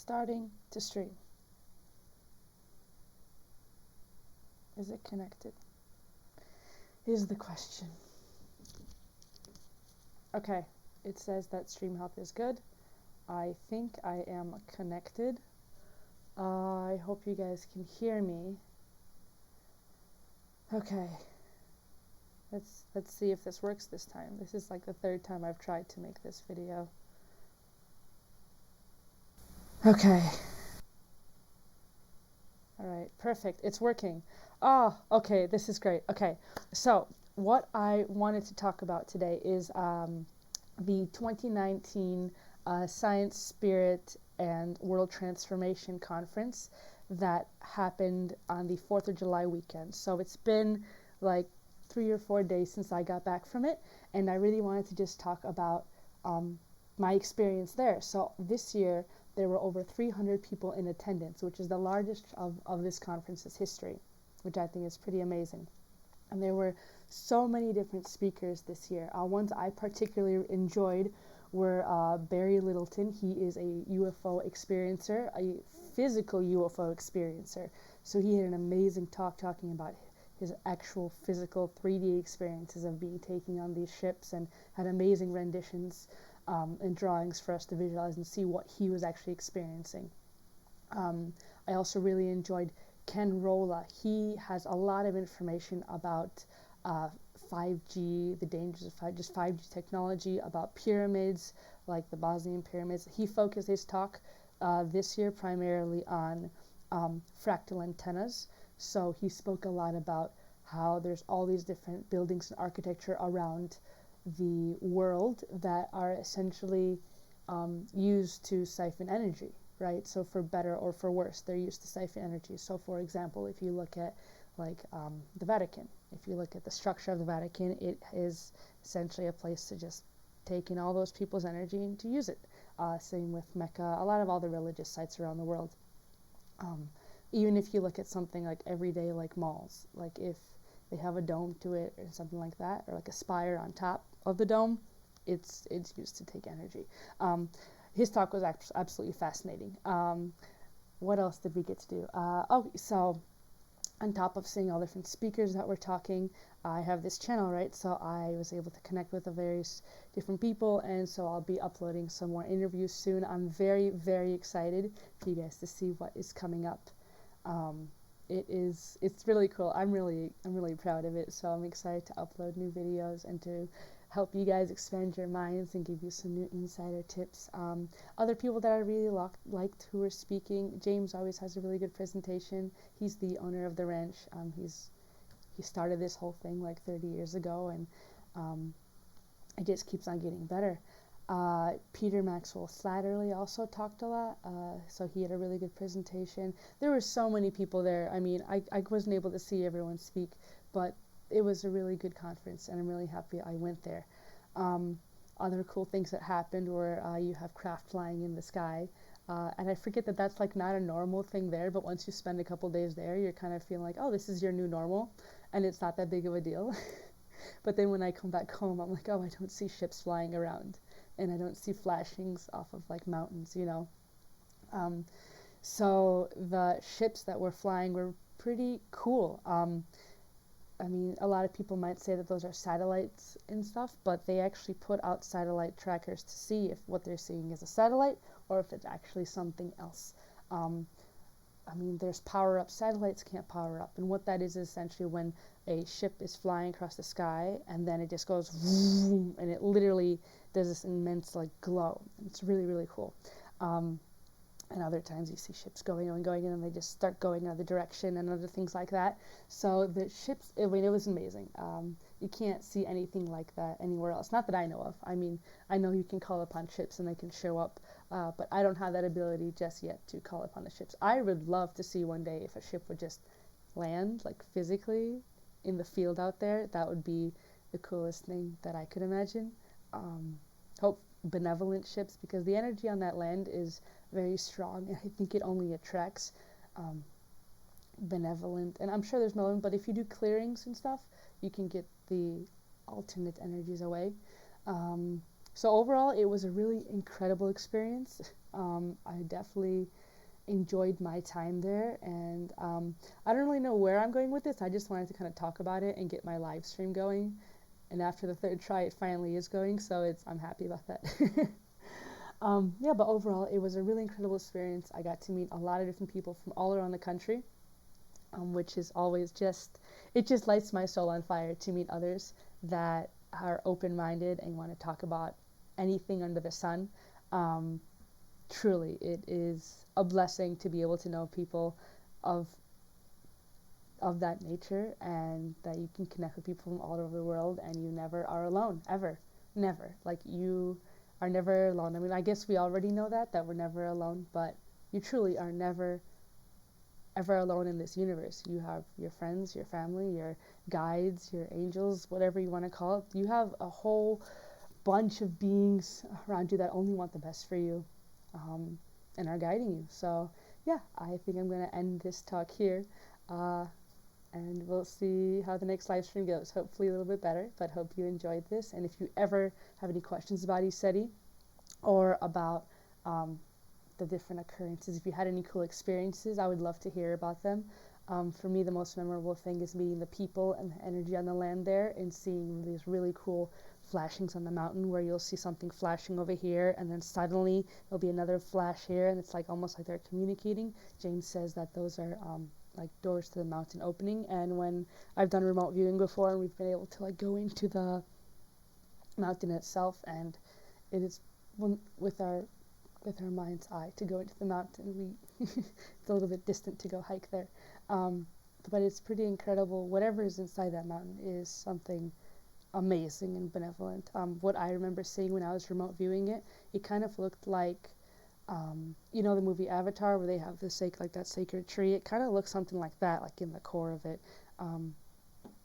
starting to stream. Is it connected? Is the question. Okay, it says that stream health is good. I think I am connected. I hope you guys can hear me. Okay. Let's see if this works this time. This is like the third time I've tried to make this video. Okay. Alright, perfect. It's working. Oh, okay, this is great. Okay, so what I wanted to talk about today is the 2019 Science, Spirit, and World Transformation Conference that happened on the 4th of July weekend. So it's been like 3 or 4 days since I got back from it, and I really wanted to just talk about my experience there. So this year there were over 300 people in attendance, which is the largest of this conference's history, which I think is pretty amazing. And there were so many different speakers this year. Ones I particularly enjoyed were Barry Littleton. He is a UFO experiencer, a physical UFO experiencer. So he had an amazing talk talking about his actual physical 3D experiences of being taken on these ships, and had amazing renditions and drawings for us to visualize and see what he was actually experiencing. I also really enjoyed Ken Rolla. He has a lot of information about 5G, the dangers of 5G technology, about pyramids, like the Bosnian pyramids. He focused his talk this year primarily on fractal antennas. So he spoke a lot about how there's all these different buildings and architecture around the world that are essentially used to siphon energy, right? So for better or for worse, they're used to siphon energy. So for example, if you look at like the Vatican, if you look at the structure of the Vatican, it is essentially a place to just take in all those people's energy and to use it. Same with Mecca, a lot of all the religious sites around the world. Even if you look at something like everyday like malls, like if they have a dome to it or something like that, or like a spire on top of the dome, it's used to take energy. His talk was absolutely fascinating. What else did we get to do? So on top of seeing all different speakers that were talking, I have this channel, right? So I was able to connect with the various different people, and so I'll be uploading some more interviews soon. I'm very, very excited for you guys to see what is coming up. It's really cool. I'm really proud of it. So I'm excited to upload new videos and to help you guys expand your minds and give you some new insider tips. Other people that I really liked who were speaking, James always has a really good presentation. He's the owner of the ranch. He started this whole thing like 30 years ago, and it just keeps on getting better. Peter Maxwell Slattery also talked a lot, so he had a really good presentation. There were so many people there. I mean, I wasn't able to see everyone speak, but it was a really good conference, and I'm really happy I went there. Other cool things that happened were you have craft flying in the sky, and I forget that that's like not a normal thing there, but once you spend a couple days there, you're kind of feeling like, oh, this is your new normal, and it's not that big of a deal. But then when I come back home, I'm like, oh, I don't see ships flying around, and I don't see flashings off of like mountains, you know. So the ships that were flying were pretty cool. I mean, a lot of people might say that those are satellites and stuff, but they actually put out satellite trackers to see if what they're seeing is a satellite or if it's actually something else. I mean, there's power up. Satellites can't power up, and what that is essentially when a ship is flying across the sky and then it just goes vroom, and it literally does this immense like glow. It's really, really cool. And other times you see ships going and they just start going another direction and other things like that. So the ships, I mean, it was amazing. You can't see anything like that anywhere else. Not that I know of. I mean, I know you can call upon ships and they can show up, but I don't have that ability just yet to call upon the ships. I would love to see one day if a ship would just land, like physically, in the field out there. That would be the coolest thing that I could imagine. Hope benevolent ships, because the energy on that land is very strong, and I think it only attracts benevolent, and I'm sure there's malevolent, but if you do clearings and stuff, you can get the alternate energies away. So overall, it was a really incredible experience. I definitely enjoyed my time there, and I don't really know where I'm going with this. I just wanted to kind of talk about it and get my live stream going. And after the third try, it finally is going, so I'm happy about that. Yeah, but overall, it was a really incredible experience. I got to meet a lot of different people from all around the country, which is always it just lights my soul on fire to meet others that are open-minded and want to talk about anything under the sun. Um, Truly, it is a blessing to be able to know people of that nature, and that you can connect with people from all over the world, and you never are alone, ever. Never. Like, you are never alone. I mean, I guess we already know that we're never alone, but you truly are never ever alone in this universe. You have your friends, your family, your guides, your angels, whatever you want to call it. You have a whole bunch of beings around you that only want the best for you, and are guiding you. So, yeah, I think I'm going to end this talk here. Uh, and we'll see how the next live stream goes. Hopefully a little bit better, but hope you enjoyed this. And if you ever have any questions about ECETI, or about the different occurrences, if you had any cool experiences, I would love to hear about them. For me, the most memorable thing is meeting the people and the energy on the land there, and seeing these really cool flashings on the mountain, where you'll see something flashing over here, and then suddenly there'll be another flash here, and it's like almost like they're communicating. James says that those are like doors to the mountain opening. And when I've done remote viewing before, and we've been able to like go into the mountain itself, and it is with our mind's eye to go into the mountain. It's a little bit distant to go hike there, but it's pretty incredible. Whatever is inside that mountain is something amazing and benevolent. What I remember seeing when I was remote viewing it, it kind of looked like, you know, the movie Avatar, where they have that sacred tree. It kind of looks something like that, like in the core of it.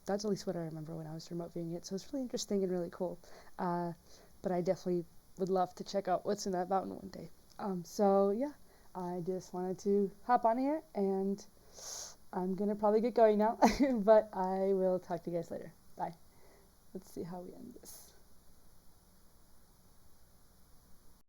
That's at least what I remember when I was remote viewing it. So it's really interesting and really cool. But I definitely would love to check out what's in that mountain one day. So yeah, I just wanted to hop on here, and I'm gonna probably get going now, but I will talk to you guys later. Bye. Let's see how we end this.